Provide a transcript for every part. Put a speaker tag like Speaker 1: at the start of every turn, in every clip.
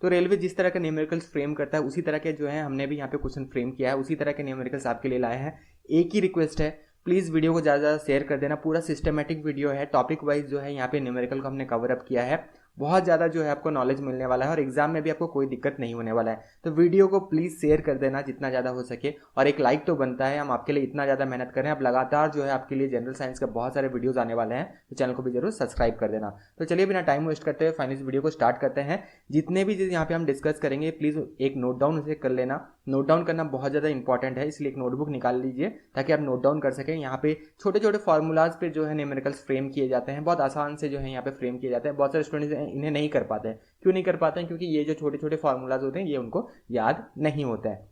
Speaker 1: तो रेलवे जिस तरह के न्यूमेरिकल्स फ्रेम करता है उसी तरह के जो है हमने भी यहाँ पे क्वेश्चन फ्रेम किया है, उसी तरह के न्यूमेरिकल्स आपके लिए लाए हैं। एक ही रिक्वेस्ट है, प्लीज़ वीडियो को ज़्यादा से ज़्यादा शेयर कर देना। पूरा सिस्टमेटिक वीडियो है, टॉपिक वाइज जो है यहाँ पे न्यूमेरिकल को हमने कवर अप किया है। बहुत ज़्यादा जो है आपको नॉलेज मिलने वाला है और एग्जाम में भी आपको कोई दिक्कत नहीं होने वाला है। तो वीडियो को प्लीज़ शेयर कर देना जितना ज़्यादा हो सके, और एक लाइक तो बनता है, हम आपके लिए इतना ज़्यादा मेहनत कर रहे हैं। अब लगातार जो है आपके लिए जनरल साइंस के बहुत सारे वीडियोज़ आने वाले हैं, तो चैनल को भी जरूर सब्सक्राइब कर देना। तो चलिए बिना टाइम वेस्ट करते हुए फाइनल इस वीडियो को स्टार्ट करते हैं। जितने भी चीज़ यहाँ पे हम डिस्कस करेंगे प्लीज़ एक नोट डाउन उसे कर लेना। नोट डाउन करना बहुत ज़्यादा इंपॉर्टेंट है, इसलिए एक नोटबुक निकाल लीजिए ताकि आप नोट डाउन कर सकें। यहाँ पे छोटे छोटे फार्मूलाज पे जो है न्यूमेरिकल्स फ्रेम किए जाते हैं, बहुत आसान से जो है यहाँ पे फ्रेम किए जाते हैं। बहुत सारे स्टूडेंट्स इन्हें नहीं कर पाते हैं। क्यों नहीं कर पाते हैं? क्योंकि ये जो छोटे छोटे फार्मूलाज होते हैं ये उनको याद नहीं होता है।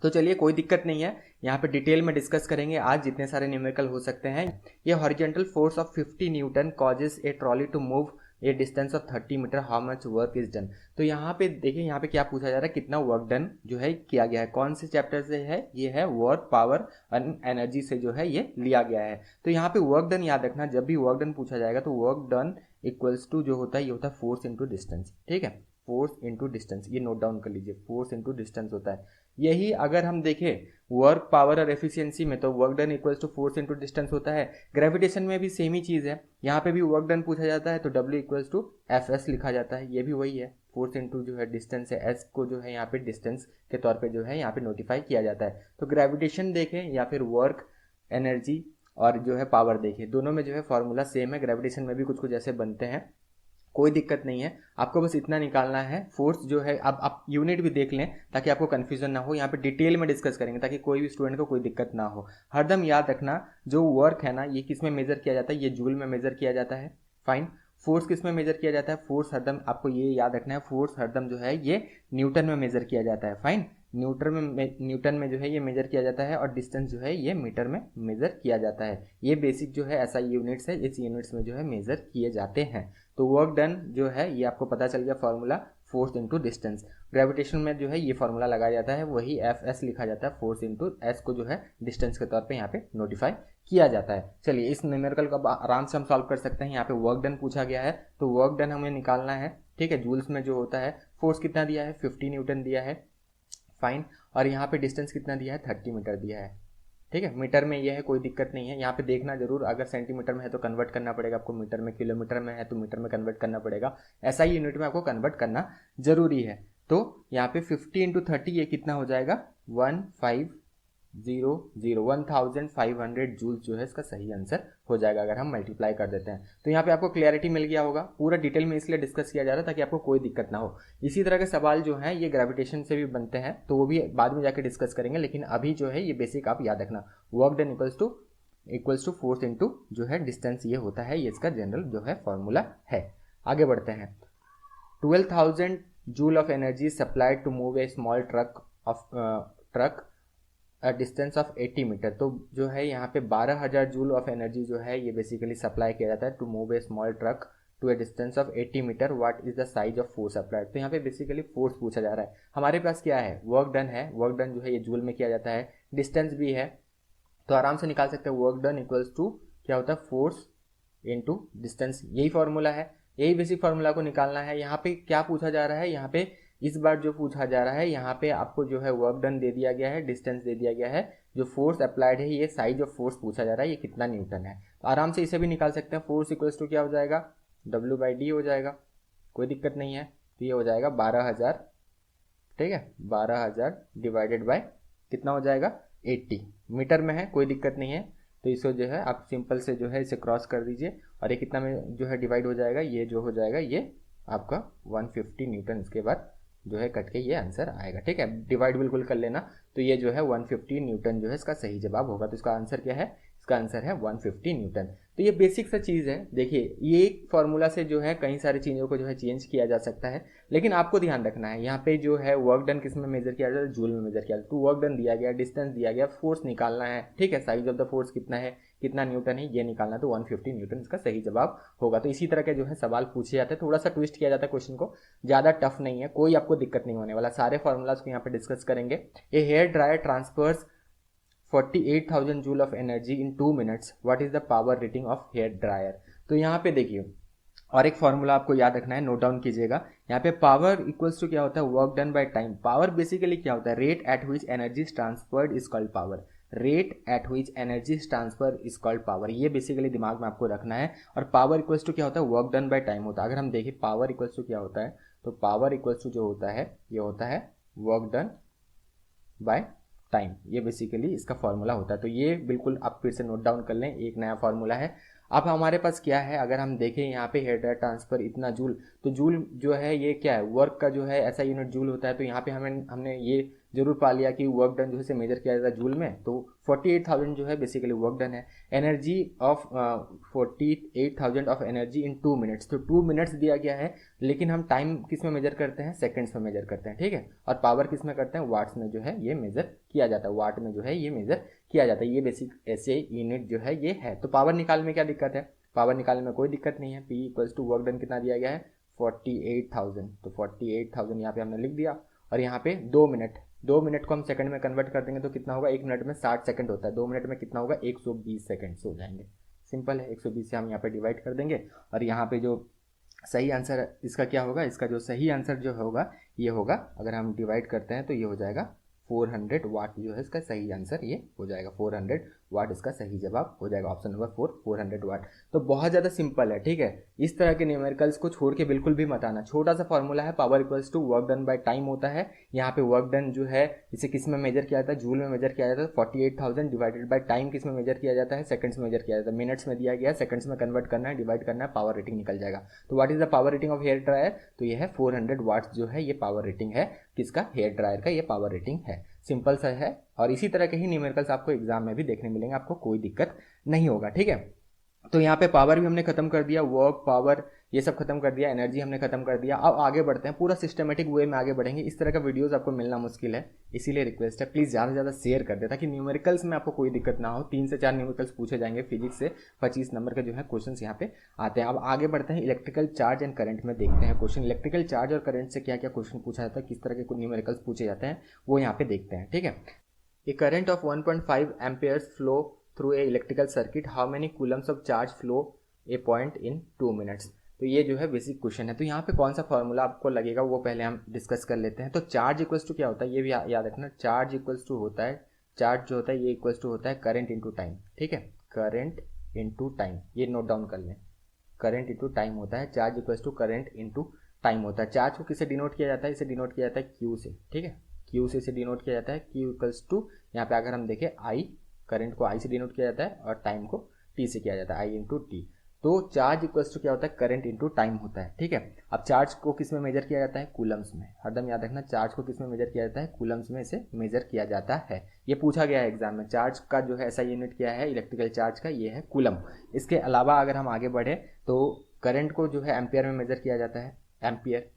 Speaker 1: तो चलिए कोई दिक्कत नहीं है, यहाँ पे डिटेल में डिस्कस करेंगे आज जितने सारे न्यूमेरिकल हो सकते हैं। ये horizontal force of 50 newton causes a trolley to move a distance of 30 metre, how much work is done. तो यहाँ पे देखिए, यहाँ पे क्या पूछा जा रहा है, कितना वर्क डन जो है किया गया है। कौन से चैप्टर से है? ये है वर्क, पावर एंड एनर्जी से जो है ये लिया गया है। तो यहाँ पे वर्क डन याद रखना, जब भी वर्क डन पूछा जाएगा तो वर्क डन इक्वल्स टू जो होता है ये होता है फोर्स इंटू डिस्टेंस। ठीक है, फोर्स इंटू डिस्टेंस, ये नोट डाउन कर लीजिए, फोर्स इंटू डिस्टेंस होता है। यही अगर हम देखें वर्क, पावर और एफिशिएंसी में, तो work done equals to force into distance होता है। ग्रेविटेशन में भी सेम ही चीज़ है, यहाँ पे भी वर्क डन पूछा जाता है तो W equals to F S लिखा जाता है। ये भी वही है, फोर्स इंटू जो है डिस्टेंस है, एस को जो है यहाँ पे डिस्टेंस के तौर पे जो है यहाँ पे नोटिफाई किया जाता है। तो ग्रेविटेशन देखें या फिर वर्क, एनर्जी और जो है पावर देखें, दोनों में जो है फॉर्मूला सेम है। ग्रेविटेशन में भी कुछ कुछ ऐसे बनते हैं, कोई दिक्कत नहीं है। आपको बस इतना निकालना है, फोर्स जो है। अब आप यूनिट भी देख लें ताकि आपको कंफ्यूजन ना हो। यहाँ पे डिटेल में डिस्कस करेंगे ताकि कोई भी स्टूडेंट को कोई दिक्कत ना हो। हरदम याद रखना, जो वर्क है ना ये किस में मेजर किया जाता है? ये जूल में मेजर किया जाता है। फाइन। फोर्स किस में मेजर किया जाता है? फोर्स हरदम आपको ये याद रखना है, फोर्स हरदम जो है ये न्यूटन में मेजर किया जाता है। फाइन, न्यूटन में जो है ये मेजर किया जाता है, और डिस्टेंस जो है ये मीटर में मेजर किया जाता है। ये बेसिक जो है ऐसा यूनिट्स है, इस यूनिट्स में जो है मेजर किए जाते हैं। तो वर्क डन जो है ये आपको पता चल गया formula, force into distance. Gravitation में जो है ये फॉर्मूला लगाया जाता है, वही एफ एस लिखा जाता है, फोर्स इंटू एस को जो है डिस्टेंस के तौर पे यहाँ पे नोटिफाई किया जाता है। चलिए इस न्यूमेरिकल को आराम से हम सॉल्व कर सकते हैं। यहाँ पे वर्क डन पूछा गया है तो वर्क डन हमें निकालना है। ठीक है, जूल्स में जो होता है, फोर्स कितना दिया है? 50 न्यूटन दिया है। फाइन, और यहाँ पे डिस्टेंस कितना दिया है? 30 मीटर दिया है। ठीक है, मीटर में ये है, कोई दिक्कत नहीं है। यहाँ पे देखना जरूर, अगर सेंटीमीटर में है तो कन्वर्ट करना पड़ेगा आपको मीटर में, किलोमीटर में है तो मीटर में कन्वर्ट करना पड़ेगा। ऐसा ही यूनिट में आपको कन्वर्ट करना जरूरी है। तो यहाँ पे 50 इंटू 30 ये कितना हो जाएगा? 1500 जूल जो है इसका सही आंसर हो जाएगा अगर हम मल्टीप्लाई कर देते हैं। तो यहाँ पे आपको क्लैरिटी मिल गया होगा। पूरा डिटेल में इसलिए डिस्कस किया जा रहा है ताकि आपको कोई दिक्कत ना हो। इसी तरह के सवाल जो हैं ये ग्रेविटेशन से भी बनते हैं, तो वो भी बाद में जाके डिस्कस करेंगे, लेकिन अभी जो है ये बेसिक आप याद रखना। Work done equals to force into जो है डिस्टेंस, ये होता है, ये इसका जनरल जो है फॉर्मूला है। आगे बढ़ते हैं। 12,000 joule of energy supplied to move a small truck distance of 80 metre. तो जो है यहाँ पे 12,000 जूल ऑफ एनर्जी जो है ये बेसिकली सप्लाई किया जाता है to move a small truck to a distance of 80 metre. What is the size of force applied. तो यहाँ पे बेसिकली फोर्स पूछा जा रहा है। हमारे पास क्या है? वर्क डन है, वर्क डन जो है ये जूल में किया जाता है, डिस्टेंस भी है, तो आराम से निकाल सकते हैं। वर्क डन इक्वल्स टू क्या होता है? फोर्स इंटू डिस्टेंस, यही फॉर्मूला है, यही बेसिक फॉर्मूला को निकालना है। यहाँ पे क्या पूछा जा रहा है? यहाँ पे इस बार जो पूछा जा रहा है, यहाँ पे आपको जो है वर्क डन दे दिया गया है, डिस्टेंस दे दिया गया है, जो फोर्स अप्लाइड है ये साइज ऑफ फोर्स पूछा जा रहा है, ये कितना न्यूटन है। तो आराम से इसे भी निकाल सकते हैं। फोर्स इक्वल्स टू क्या हो जाएगा? W/d हो जाएगा, कोई दिक्कत नहीं है। तो ये हो जाएगा 12,000। ठीक है, 12,000 डिवाइडेड बाय कितना हो जाएगा? 80 मीटर में है, कोई दिक्कत नहीं है। तो इसको जो है आप सिंपल से जो है इसे क्रॉस कर दीजिए, और ये कितना में जो है डिवाइड हो जाएगा? ये जो हो जाएगा ये आपका 150 न्यूटन, इसके बाद जो है कट के ये आंसर आएगा। ठीक है, डिवाइड बिल्कुल कर लेना। तो ये जो है 150 न्यूटन जो है इसका सही जवाब होगा। तो इसका आंसर क्या है? इसका आंसर है 150 न्यूटन। तो ये बेसिक सा चीज़ है। देखिए ये फॉर्मूला से जो है कई सारी चीज़ों को जो है चेंज किया जा सकता है, लेकिन आपको ध्यान रखना है यहाँ पे जो है वर्क डन किस में मेजर किया जाता है? जूल में मेजर किया जाता है। तो वर्क डन दिया गया, डिस्टेंस दिया गया, फोर्स निकालना है। ठीक है, साइज ऑफ द फोर्स कितना है, कितना न्यूटन है, ये निकालना। तो 150 न्यूटन इसका सही जवाब होगा। तो इसी तरह के जो है सवाल पूछे जाते हैं, थोड़ा सा ट्विस्ट किया जाता है क्वेश्चन को, ज़्यादा टफ नहीं है, कोई आपको दिक्कत नहीं होने वाला। सारे फॉर्मूलाज को यहाँ पे डिस्कस करेंगे। A hair dryer transfers 48,000 joule of energy in 2 minutes, what is the power rating of hair dryer. तो यहाँ पे देखिए और एक फॉर्मूला आपको याद रखना है, नोट डाउन कीजिएगा। यहाँ पे पावर इक्वल्स टू क्या होता है, work done by time. Power basically क्या होता है, rate at which energy transferred is called power. Rate at which energy transfer is called power, ये बेसिकली दिमाग में आपको रखना है। और पावर इक्वल्स टू क्या होता है, वर्क डन बाय टाइम होता है। अगर हम देखें पावर इक्वल्स टू क्या होता है, तो पावर इक्वल्स टू जो होता है ये होता है वर्क डन बाय टाइम, ये बेसिकली इसका फॉर्मूला होता है। तो ये बिल्कुल आप फिर से नोट डाउन कर लें, एक नया फॉर्मूला है। अब हमारे पास क्या है, अगर हम देखें यहाँ पे हेड ड्रायर ट्रांसफर इतना जूल, तो जूल जो है ये क्या है, वर्क का जो है ऐसा यूनिट जूल होता है। तो यहाँ पे हमने ये जरूर पा लिया कि वर्क डन जो है मेजर किया जाता है जूल में, तो 48,000 जो है बेसिकली वर्क डन है। Energy of 48,000 of energy in 2 minutes, तो 2 मिनट्स दिया गया है, लेकिन हम टाइम किस में मेजर करते हैं, सेकंड्स में मेजर करते हैं, ठीक है। और पावर किस में करते हैं, वाट्स में जो है ये मेजर किया जाता है, वाट में जो है ये मेजर किया जाता है। ये बेसिक ऐसे यूनिट जो है ये है। तो पावर निकालने में क्या दिक्कत है, पावर निकालने में कोई दिक्कत नहीं है। P equals to work done कितना दिया गया है, 48,000, तो 48,000 यहाँ पे हमने लिख दिया। और यहाँ पे 2 मिनट, 2 मिनट को हम सेकंड में कन्वर्ट कर देंगे तो कितना होगा, 1 मिनट में 60 सेकंड होता है, 2 मिनट में कितना होगा, 120 सेकंड हो जाएंगे। सिंपल है, 120 से हम यहाँ पे डिवाइड कर देंगे। और यहाँ पे जो सही आंसर इसका क्या होगा, इसका जो सही आंसर जो होगा ये होगा, अगर हम डिवाइड करते हैं तो ये हो जाएगा 400 वाट, जो है इसका सही आंसर ये हो जाएगा 400 वाट, इसका सही जवाब हो जाएगा ऑप्शन नंबर 4, 400 वाट। तो बहुत ज़्यादा सिंपल है, ठीक है। इस तरह के न्यूमेरिकल्स को छोड़ के बिल्कुल भी मत आना। छोटा सा फॉर्मूला है, power equals to work done by time होता है। यहाँ पे वर्क डन जो है इसे किस में मेजर किया जाता है, जूल में मेजर किया जाता है। 48,000 डिवाइडेड बाय टाइम किस में मेजर किया जाता है, सेकंड्स में मेजर किया जाता है। मिनट्स में दिया गया है, सेकंड्स में कन्वर्ट करना है, डिवाइड करना है, पावर रेटिंग निकल जाएगा। तो what is the power rating of hair dryer, तो ये है 400 वाट्स जो है ये पावर रेटिंग है किसका, हेयर ड्रायर का ये पावर रेटिंग है। सिंपल सा है। और इसी तरह के ही न्यूमेरिकल्स आपको एग्जाम में भी देखने मिलेंगे, आपको कोई दिक्कत नहीं होगा, ठीक है। तो यहाँ पे पावर भी हमने खत्म कर दिया, वर्क पावर ये सब खत्म कर दिया, एनर्जी हमने खत्म कर दिया। अब आगे बढ़ते हैं, पूरा सिस्टमेटिक वे में आगे बढ़ेंगे। इस तरह का वीडियोस आपको मिलना मुश्किल है, इसीलिए रिक्वेस्ट है प्लीज़ ज़्यादा से ज़्यादा शेयर कर दे, ताकि न्यूमेरिकल्स में आपको कोई दिक्कत ना हो। 3 से 4 न्यूमेरिकल्स पूछे जाएंगे फिजिक्स से, 25 नंबर के जो है क्वेश्चन यहाँ पे आते हैं। अब आगे बढ़ते हैं, इलेक्ट्रिकल चार्ज एंड करंट में देखते हैं क्वेश्चन। इलेक्ट्रिकल चार्ज और करंट से क्या क्या क्वेश्चन पूछा जाता है, किस तरह के न्यूमेरिकल्स पूछे जाते हैं, वो यहाँ पे देखते हैं, ठीक है। A current of 1.5 amperes flow through a electrical circuit. How many coulombs of charge flow a point in 2 minutes? तो ये जो है बेसिक क्वेश्चन है। तो यहाँ पे कौन सा फॉर्मूला आपको लगेगा वो पहले हम डिस्कस कर लेते हैं। तो चार्ज इक्वल्स टू क्या होता है, ये भी याद रखना। चार्ज इक्वल्स टू होता है, चार्ज जो होता है ये इक्वल्स टू होता है करंट इंटू टाइम, ठीक है। करंट इंटू टाइम, ये नोट डाउन कर लें। करंट इंटू टाइम होता है, charge equals to current into time होता है। चार्ज को किससे डिनोट किया जाता है, इसे डिनोट किया जाता है क्यू से, ठीक है। क्यू से इसे डिनोट किया जाता है, क्यू इक्वल्स टू, यहाँ पे अगर हम देखें आई, करंट को आई से डिनोट किया जाता है और टाइम को टी से किया जाता है, आई इंटू टी। तो चार्ज इक्वल्स टू क्या होता है, करंट इंटू टाइम होता है, ठीक है। अब चार्ज को किस में मेजर किया जाता है, कूलम्स में। हरदम याद रखना, चार्ज को किस में मेजर किया जाता है, कूलम्स में इसे मेजर किया जाता है। ये पूछा गया है एग्जाम में। चार्ज का जो है ऐसा यूनिट क्या है इलेक्ट्रिकल चार्ज का, ये है कूलम। इसके अलावा अगर हम आगे बढ़े तो करंट को जो है एम्पियर में मेजर किया जाता है, एम्पियर,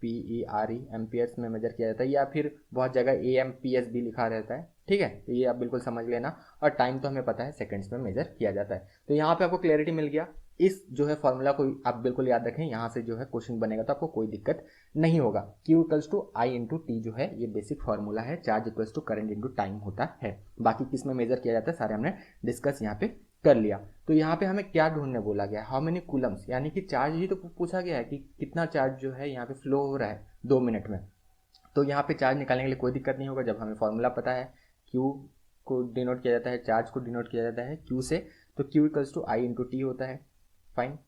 Speaker 1: AMPERE, एम्पियर्स में मेजर किया जाता है, या फिर बहुत जगह AMPS भी लिखा रहता है, ठीक है। तो ये आप बिल्कुल समझ लेना। और टाइम तो हमें पता है सेकंड्स में मेजर किया जाता है। तो यहाँ पे आपको क्लैरिटी मिल गया। इस जो है फॉर्मूला को आप बिल्कुल याद रखें, यहाँ से जो है क्वेश्चन बनेगा तो आपको कोई दिक्कत नहीं होगा। Q equals to I into T जो है ये बेसिक फॉर्मूला है। Charge equals to current into time होता है। बाकी किस में मेजर किया जाता है सारे हमने डिस्कस यहाँ पे कर लिया। तो यहाँ पे हमें क्या ढूंढने बोला गया, हाउ मेनी कूलम्स, यानी कि चार्ज ही तो पूछा गया है कि कितना चार्ज जो है यहाँ पे फ्लो हो रहा है 2 मिनट में। तो यहाँ पे चार्ज निकालने के लिए कोई दिक्कत नहीं होगा, जब हमें फॉर्मूला पता है। क्यू को डिनोट किया जाता है, चार्ज को डिनोट किया जाता है क्यू से, तो Q equals to I into T होता है। फाइन,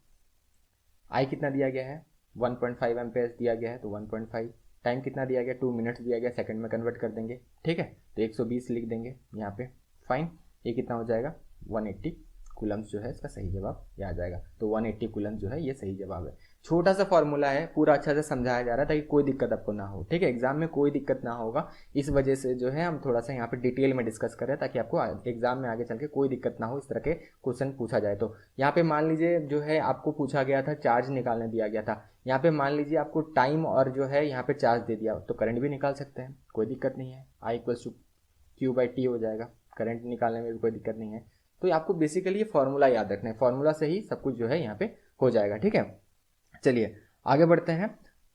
Speaker 1: आई कितना दिया गया है, 1.5 एम्पेयर्स दिया गया है, तो 1.5। टाइम कितना दिया गया, 2 मिनट्स दिया गया, सेकंड में कन्वर्ट कर देंगे, ठीक है। तो 120 लिख देंगे यहाँ पे। फाइन, ये कितना हो जाएगा, 180 कूलम्स जो है इसका सही जवाब ये आ जाएगा। तो 180 कूलम्स जो है ये सही जवाब है। छोटा सा फॉर्मूला है, पूरा अच्छा से समझाया जा रहा है ताकि कोई दिक्कत आपको ना हो, ठीक है। एग्जाम में कोई दिक्कत ना होगा, इस वजह से जो है हम थोड़ा सा यहाँ पे डिटेल में डिस्कस करें, ताकि आपको एग्जाम में आगे चल के कोई दिक्कत ना हो, इस तरह के क्वेश्चन पूछा जाए। तो यहाँ पे मान लीजिए जो है आपको पूछा गया था, चार्ज निकालने दिया गया था। यहाँ पे मान लीजिए आपको टाइम और जो है यहाँ पे चार्ज दे दिया, तो करंट भी निकाल सकते हैं, कोई दिक्कत नहीं है। I equals to Q by T हो जाएगा, करंट निकालने में भी कोई दिक्कत नहीं है। तो आपको बेसिकली ये फॉर्मूला याद रखना है, फॉर्मूला से ही सब कुछ जो है यहाँ पे हो जाएगा, ठीक है। चलिए आगे बढ़ते हैं।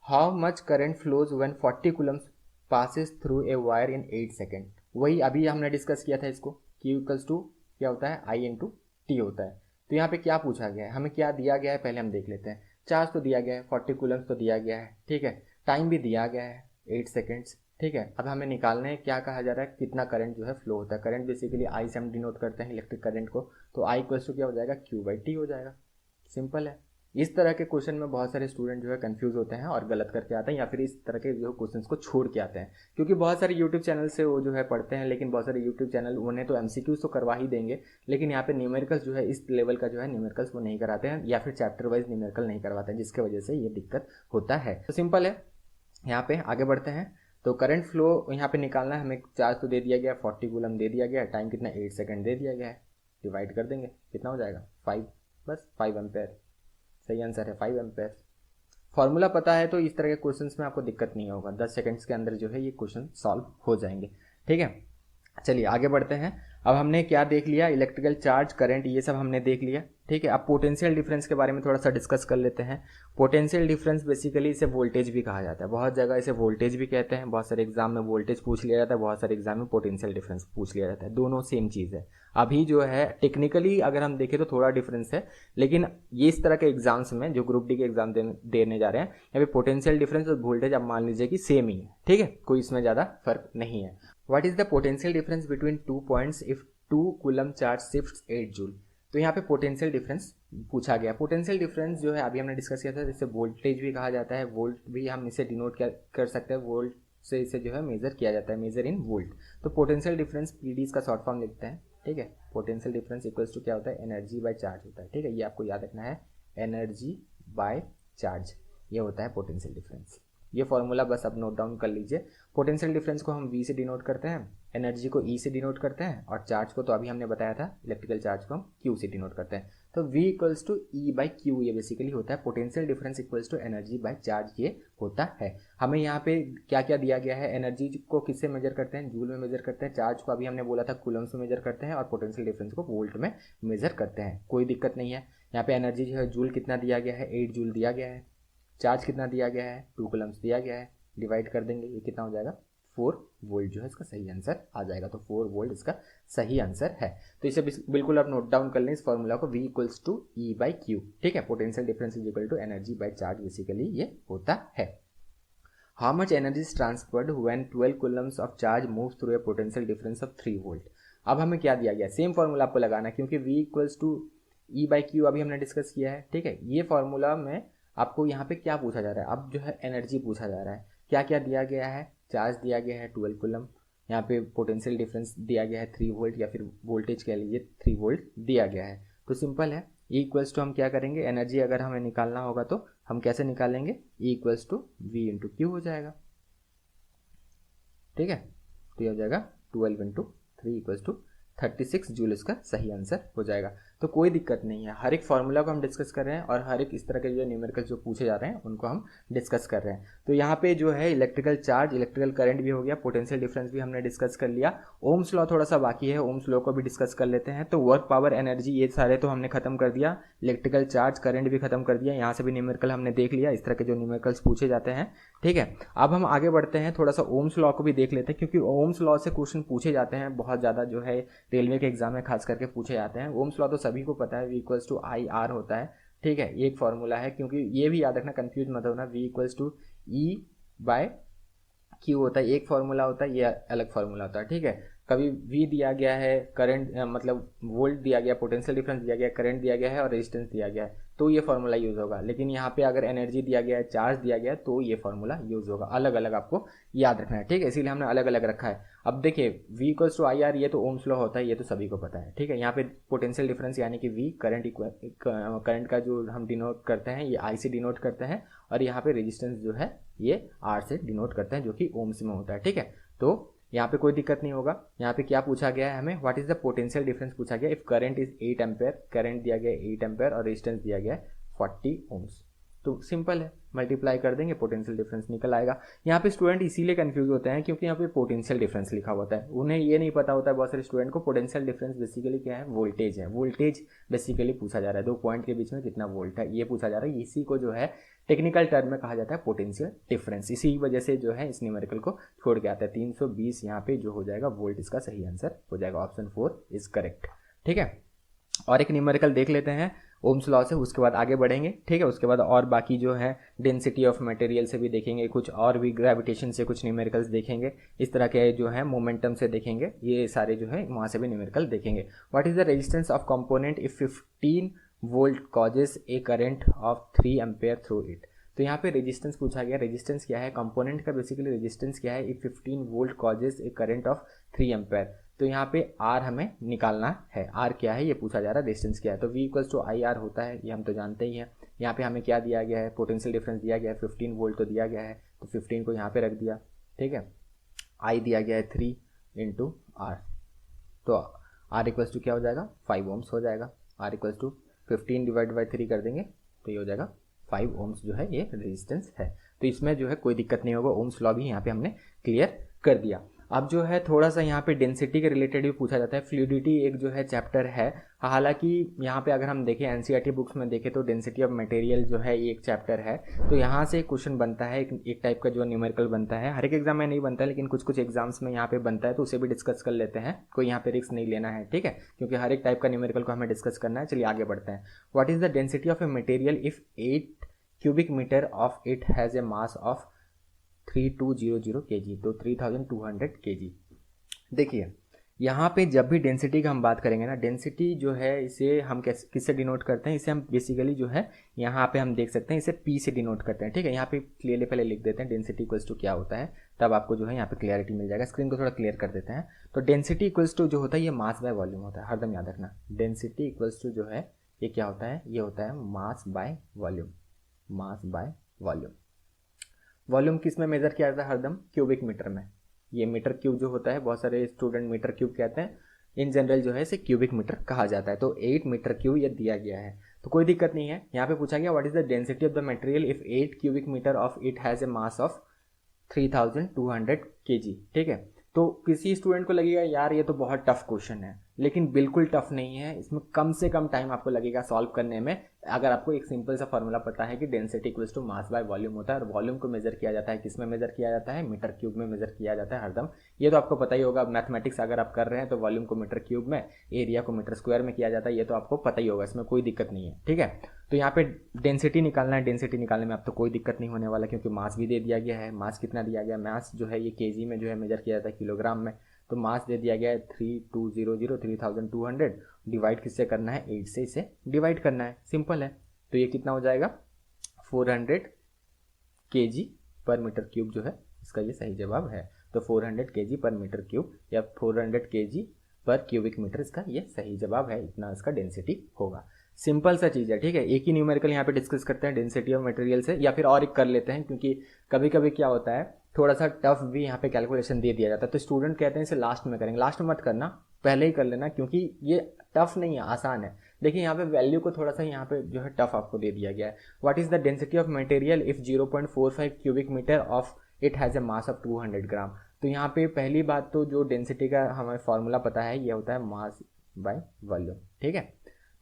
Speaker 1: How much current flows when 40 Coulomb's passes through a wire in 8 second. वही अभी हमने डिस्कस किया था इसको। क्यू इक्वल्स टू क्या होता है, आई इंटू टी होता है। तो यहाँ पे क्या पूछा गया है, हमें क्या दिया गया है पहले हम देख लेते हैं। चार्ज तो दिया गया है 40 कूलम्स तो दिया गया है, ठीक है, टाइम भी दिया गया है 8 सेकेंड्स, ठीक है। अब हमें निकालना है क्या कहा जा रहा है, कितना करंट जो है फ्लो होता है। करंट बेसिकली आई से हम डिनोट करते हैं इलेक्ट्रिक करंट को, तो आई इक्वल्स टू क्या हो जाएगा, Q/T हो जाएगा। सिंपल है। इस तरह के क्वेश्चन में बहुत सारे स्टूडेंट जो है कंफ्यूज होते हैं और गलत करके आते हैं, या फिर इस तरह के जो क्वेश्चंस को छोड़ के आते हैं, क्योंकि बहुत सारे यूट्यूब चैनल से वो जो है पढ़ते हैं, लेकिन बहुत सारे यूट्यूब चैनल उन्हें तो एमसीक्यूज तो करवा ही देंगे, लेकिन यहाँ पे न्यूमेरिकल्स जो है इस लेवल का जो है न्यूमेरिकल्स वो नहीं कराते हैं, या फिर चैप्टर वाइज न्यूमेरिकल नहीं करवाते हैं, जिसकी वजह से ये दिक्कत होता है। तो सिंपल है, यहाँ पे आगे बढ़ते हैं। तो करंट फ्लो यहाँ पे निकालना है हमें। चार्ज तो दे दिया गया 40 कूलम दे दिया गया, टाइम कितना 8 सेकंड दे दिया गया है, डिवाइड कर देंगे कितना हो जाएगा 5, बस 5 एम्पेयर। सही आंसर है 5 एम्पेयर। फॉर्मूला पता है तो इस तरह के क्वेश्चंस में आपको दिक्कत नहीं होगा, 10 सेकंड्स के अंदर जो है ये क्वेश्चन सॉल्व हो जाएंगे, ठीक है। चलिए आगे बढ़ते हैं। अब हमने क्या देख लिया, इलेक्ट्रिकल चार्ज, करंट, ये सब हमने देख लिया, ठीक है। अब पोटेंशियल डिफरेंस के बारे में थोड़ा सा डिस्कस कर लेते हैं। पोटेंशियल डिफरेंस बेसिकली इसे वोल्टेज भी कहा जाता है, बहुत जगह इसे वोल्टेज भी कहते हैं, बहुत सारे एग्जाम में वोल्टेज पूछ लिया जाता है, बहुत सारे एग्जाम में पोटेंशियल डिफरेंस पूछ लिया जाता है, दोनों सेम चीज़ है। अभी जो है टेक्निकली अगर हम देखें तो थोड़ा डिफरेंस है, लेकिन ये इस तरह के एग्जाम्स में जो ग्रुप डी के एग्जाम देने जा रहे हैं, यहाँ पे पोटेंशियल डिफरेंस और वोल्टेज आप मान लीजिए कि सेम ही है, ठीक है, कोई इसमें ज़्यादा फर्क नहीं है। What is the potential difference between 2 points if 2 coulomb charge shifts 8 joule. तो यहाँ पे पोटेंशियल डिफरेंस पूछा गया। पोटेंशियल डिफरेंस जो है अभी हमने डिस्कस किया था, जिससे वोल्टेज भी कहा जाता है, वोल्ट भी हम इसे डिनोट कर सकते हैं, वोल्ट से इसे जो है मेजर किया जाता है, मेजर इन वोल्ट। तो पोटेंशियल डिफरेंस पीडी इसका शॉर्ट फॉर्म लिखते हैं, ठीक है। पोटेंशियल डिफरेंस इक्वल्स टू क्या होता है, एनर्जी बाय चार्ज होता है, ठीक है, ये आपको याद रखना है, एनर्जी बाय चार्ज, ये होता है पोटेंशियल डिफरेंस। ये फॉर्मूला बस अब नोट डाउन कर लीजिए। पोटेंशियल डिफरेंस को हम V से डिनोट करते हैं, एनर्जी को E से डिनोट करते हैं, और चार्ज को तो अभी हमने बताया था इलेक्ट्रिकल चार्ज को हम Q से डिनोट करते हैं। तो V इक्वल्स टू E/Q ये बेसिकली होता है potential difference equals to energy by charge, ये होता है। हमें यहाँ पे क्या क्या दिया गया है, एनर्जी को किससे मेजर करते हैं, जूल में मेजर करते हैं, चार्ज को अभी हमने बोला था कूलम्स में मेजर करते हैं, और पोटेंशियल डिफरेंस को वोल्ट में मेजर करते हैं। कोई दिक्कत नहीं है। यहाँ पे एनर्जी जो है जूल कितना दिया गया है, 8 जूल दिया गया है, चार्ज कितना दिया गया है, 2 कूलम्स दिया गया है, डिवाइड कर देंगे, ये कितना हो जाएगा 4 वोल्ट जो है इसका सही आंसर आ जाएगा। तो 4 वोल्ट इसका सही आंसर है। तो इसे बिल्कुल आप नोट डाउन कर लें इस फॉर्मूला को, V इक्वल्स टू E/Q, ठीक है। Potential difference is equal to energy by charge, basically ये होता है। How much energy is transferred when 12 coulombs of charge moves through a potential difference of 3 volt. अब हमें क्या दिया गया, सेम फॉर्मूला आपको लगाना है, क्योंकि V इक्वल्स टू E/Q अभी हमने डिस्कस किया है, ठीक है। ये फॉर्मूला में आपको यहाँ पे क्या पूछा जा रहा है, अब जो है एनर्जी पूछा जा रहा है। क्या क्या दिया गया है, चार्ज दिया गया है 12 कूलम, यहाँ पे पोटेंशियल डिफरेंस दिया गया है 3 वोल्ट, या फिर वोल्टेज कह लीजिए 3 वोल्ट दिया गया है। तो सिंपल है, E इक्वल्स टू हम क्या करेंगे, एनर्जी अगर हमें निकालना होगा तो हम कैसे निकालेंगे, E equals to V into Q हो जाएगा, ठीक है। तो ये हो जाएगा 12 इंटू 3 इक्वल्स टू 36 जूल, इसका सही आंसर हो जाएगा। तो कोई दिक्कत नहीं है, हर एक फॉर्मूला को हम डिस्कस कर रहे हैं, और हर एक इस तरह के जो न्यूमेरिकल जो पूछे जा रहे हैं उनको हम डिस्कस कर रहे हैं। तो यहाँ पे जो है इलेक्ट्रिकल चार्ज, इलेक्ट्रिकल करंट भी हो गया, पोटेंशियल डिफरेंस भी हमने डिस्कस कर लिया, ओम्स लॉ थोड़ा सा बाकी है, ओम्स लॉ को भी डिस्कस कर लेते हैं। तो वर्क, पावर, एनर्जी, ये सारे तो हमने खत्म कर दिया, इलेक्ट्रिकल चार्ज, करंट भी खत्म कर दिया, यहाँ से भी न्यूमेरिकल हमने देख लिया, इस तरह के जो न्यूमेरिकल्स पूछे जाते हैं, ठीक है। अब हम आगे बढ़ते हैं, थोड़ा सा ओम्स लॉ को भी देख लेते हैं, क्योंकि ओम्स लॉ से क्वेश्चन पूछे जाते हैं बहुत ज़्यादा, जो है रेलवे के एग्जाम में खास करके पूछे जाते हैं। ओम्स लॉ तो सभी को पता है, V इक्वल्स टू IR होता है, ठीक है, ये एक फॉर्मूला है, क्योंकि ये भी याद रखना, कंफ्यूज मत होना, V इक्वल्स टू E/Q होता है, एक फॉर्मूला होता है, ये अलग फॉर्मूला होता है, ठीक है। कभी V दिया गया है, करंट मतलब वोल्ट दिया गया, पोटेंशियल डिफरेंस दिया गया, करंट दिया गया है, और रेजिस्टेंस दिया गया है, तो ये फॉर्मूला यूज़ होगा। लेकिन यहाँ पे अगर एनर्जी दिया गया है, चार्ज दिया गया है, तो ये फॉर्मूला यूज़ होगा। अलग अलग आपको याद रखना है, ठीक है, इसीलिए हमने अलग अलग रखा है। अब देखिए V इक्वल्स टू IR, ये तो ओम्स लॉ होता है, ये तो सभी को पता है, ठीक है। यहाँ पे पोटेंशियल डिफरेंस यानी कि V, करंट का जो हम डिनोट करते हैं ये I से डिनोट करते हैं, और यहाँ पे रेजिस्टेंस जो है ये R से डिनोट करते हैं, जो कि ओम्स में होता है, ठीक है। तो यहाँ पे कोई दिक्कत नहीं होगा। यहाँ पे क्या पूछा गया है हमें, what is the potential difference पूछा गया, if current is 8 ampere, current दिया गया 8 एम्पेयर और रेजिस्टेंस दिया गया 40 ओम्स। तो सिंपल है, मल्टीप्लाई कर देंगे, पोटेंशियल डिफरेंस निकल आएगा। यहाँ पे स्टूडेंट इसीलिए कंफ्यूज होते हैं क्योंकि यहाँ पे पोटेंशियल डिफरेंस लिखा होता है, उन्हें ये नहीं पता होता है बहुत सारे स्टूडेंट को पोटेंशियल डिफरेंस बेसिकली क्या है, वोल्टेज है। वोल्टेज बेसिकली पूछा जा रहा है, 2 पॉइंट के बीच में कितना वोल्ट है ये पूछा जा रहा है, इसी को जो है टेक्निकल टर्म में कहा जाता है पोटेंशियल डिफरेंस। इसी वजह से जो है इस न्यूमेरिकल को छोड़ के आता है। 320 यहाँ पे जो हो जाएगा वोल्ट, इसका सही आंसर हो जाएगा, ऑप्शन 4 इज करेक्ट, ठीक है। और एक न्यूमेरिकल देख लेते हैं, ओम्स लॉ से, उसके बाद आगे बढ़ेंगे, ठीक है। उसके बाद और बाकी जो है डेंसिटी ऑफ मटेरियल से भी देखेंगे, कुछ और भी ग्रेविटेशन से कुछ न्यूमेरिकल्स देखेंगे, इस तरह के जो है मोमेंटम से देखेंगे, ये सारे जो है वहाँ से भी न्यूमेरिकल देखेंगे। What is the resistance of component if 15 volt causes A current of 3 ampere through it. तो यहाँ पे रेजिस्टेंस पूछा गया, रेजिस्टेंस क्या है, कंपोनेंट का बेसिकली रेजिस्टेंस क्या है if 15 volt causes A current of 3 ampere. तो यहाँ पे आर हमें निकालना है, आर क्या है ये पूछा जा रहा है, रेजिस्टेंस क्या है। तो V equals to I R होता है, ये हम तो जानते ही हैं। यहाँ पे हमें क्या दिया गया है, पोटेंशियल डिफरेंस दिया गया है, 15 वोल्ट तो दिया गया है, तो 15 को यहाँ पे रख दिया, ठीक है। आई दिया गया है 3 इंटू आर, तो आर इक्वल्स टू क्या हो जाएगा, 5 ओम्स हो जाएगा। R equals to 15 divide by 3 कर देंगे तो ये हो जाएगा 5 ओम्स जो है ये रेजिस्टेंस है। तो इसमें जो है कोई दिक्कत नहीं होगा, ओम्स लॉ भी यहाँ पे हमने क्लियर कर दिया। अब जो है थोड़ा सा यहाँ पे डेंसिटी के रिलेटेड भी पूछा जाता है। फ्लूइडिटी एक जो है चैप्टर है, हालांकि यहाँ पे अगर हम देखें एनसीईआरटी बुक्स में देखें तो डेंसिटी ऑफ मटेरियल जो है ये एक चैप्टर है। तो यहाँ से क्वेश्चन बनता है, एक टाइप का जो न्यूमेरिकल बनता है, हर एक एग्जाम में नहीं बनता है लेकिन कुछ कुछ एग्जाम्स में यहाँ पे बनता है, तो उसे भी डिस्कस कर लेते हैं। कोई यहाँ पे रिस्क नहीं लेना है, ठीक है, क्योंकि हर एक टाइप का न्यूमेरिकल को हमें डिस्कस करना है। चलिए आगे बढ़ते हैं। What is the density of a material if 8 cubic metre of it has a mass of 3200 kg, तो 3200 kg। देखिए यहाँ पे जब भी डेंसिटी का हम बात करेंगे ना, डेंसिटी जो है इसे हम किससे डिनोट करते हैं, इसे हम बेसिकली जो है यहाँ पे हम देख सकते हैं इसे P से डिनोट करते हैं, ठीक है। यहाँ पे क्लियरली पहले लिख देते हैं डेंसिटी इक्वल्स टू क्या होता है, तब आपको जो है यहाँ पे क्लियरिटी मिल जाएगा। स्क्रीन को थोड़ा क्लियर कर देते हैं। तो डेंसिटी इक्वल्स टू जो होता है ये मास बाय वॉल्यूम होता है, हरदम याद रखना। डेंसिटी इक्वल्स टू जो है ये क्या होता है, ये होता है मास by volume, mass by volume. Volume किस में मेजर किया जाता है, हरदम क्यूबिक मीटर में। ये मीटर क्यूब जो होता है, बहुत सारे स्टूडेंट मीटर क्यूब कहते हैं, इन जनरल जो है इसे क्यूबिक मीटर कहा जाता है। तो 8 मीटर क्यूब ये दिया गया है, तो कोई दिक्कत नहीं है। यहाँ पे पूछा गया what is the density of the material if 8 cubic metre of it has a mass of 3200 kg, ठीक है। तो किसी स्टूडेंट को लगेगा यार ये तो बहुत टफ क्वेश्चन है, लेकिन बिल्कुल टफ नहीं है। इसमें कम से कम टाइम आपको लगेगा सॉल्व करने में, अगर आपको एक सिंपल सा फॉर्मूला पता है कि density equals to mass by volume होता है। और वॉल्यूम को मेजर किया जाता है, किस में मेजर किया जाता है, मीटर क्यूब में मेजर किया जाता है हरदम। ये तो आपको पता ही होगा, मैथमेटिक्स अगर आप कर रहे हैं तो वॉल्यूम को मीटर क्यूब में, एरिया को मीटर स्क्वायर में किया जाता है, ये तो आपको पता ही होगा, इसमें कोई दिक्कत नहीं है, ठीक है। तो यहाँ पे डेंसिटी निकालना है, डेंसिटी निकालने में अब तो कोई दिक्कत नहीं होने वाला, क्योंकि मास भी दे दिया गया है। मास कितना दिया गया, मास जो है ये केजी में जो है मेजर किया जाता है, किलोग्राम में। तो मास दे दिया गया है 3200 डिवाइड किससे करना है, 8 से इसे डिवाइड करना है, सिंपल है। तो ये कितना हो जाएगा 400 kg पर मीटर क्यूब जो है इसका ये सही जवाब है। तो 400 kg पर मीटर क्यूब या 400 kg पर क्यूबिक मीटर इसका ये सही जवाब है, इतना इसका डेंसिटी होगा। सिंपल सा चीज़ है, ठीक है। एक ही न्यूमेरिकल यहाँ पे डिस्कस करते हैं डेंसिटी ऑफ मटेरियल से, या फिर और एक कर लेते हैं, क्योंकि कभी कभी क्या होता है थोड़ा सा टफ भी यहाँ पे कैलकुलेशन दे दिया जाता है, तो स्टूडेंट कहते हैं इसे लास्ट में करेंगे। लास्ट में मत करना, पहले ही कर लेना, क्योंकि ये टफ नहीं है, आसान है। देखिए यहाँ पे वैल्यू को थोड़ा सा यहाँ पे जो है टफ आपको दे दिया गया है। What is the density of material if 0.45 cubic metre of it has a mass of 200 gram. तो यहाँ पे पहली बात तो जो डेंसिटी का हमें फॉर्मूला पता है ये होता है मास बाय वॉल्यूम, ठीक है।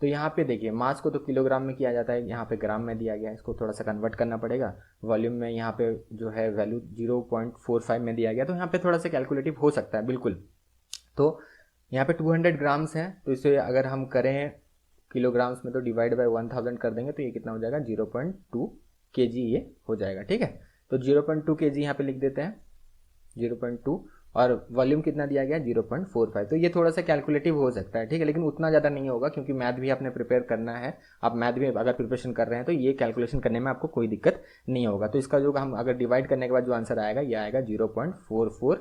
Speaker 1: तो यहाँ पे देखिए मास को तो किलोग्राम में किया जाता है, यहाँ पे ग्राम में दिया गया है, इसको थोड़ा सा कन्वर्ट करना पड़ेगा। वॉल्यूम में यहाँ पे जो है वैल्यू 0.45 में दिया गया, तो यहाँ पे थोड़ा सा कैलकुलेटिव हो सकता है बिल्कुल। तो यहाँ पे 200 ग्राम्स है, तो इसे अगर हम करें किलोग्राम्स में तो डिवाइड बाय 1000 कर देंगे, तो ये कितना हो जाएगा 0.2 kg ये हो जाएगा, ठीक है। तो 0.2 kg यहाँ पे लिख देते हैं, 0.2, और वॉल्यूम कितना दिया गया 0.45। तो ये थोड़ा सा कैलकुलेटिव हो सकता है, ठीक है, लेकिन उतना ज़्यादा नहीं होगा, क्योंकि मैथ भी आपने प्रिपेयर करना है। आप मैथ भी अगर प्रिपरेशन कर रहे हैं तो ये कैलकुलेशन करने में आपको कोई दिक्कत नहीं होगा। तो इसका जो हम अगर डिवाइड करने के बाद जो आंसर आएगा ये आएगा 0.44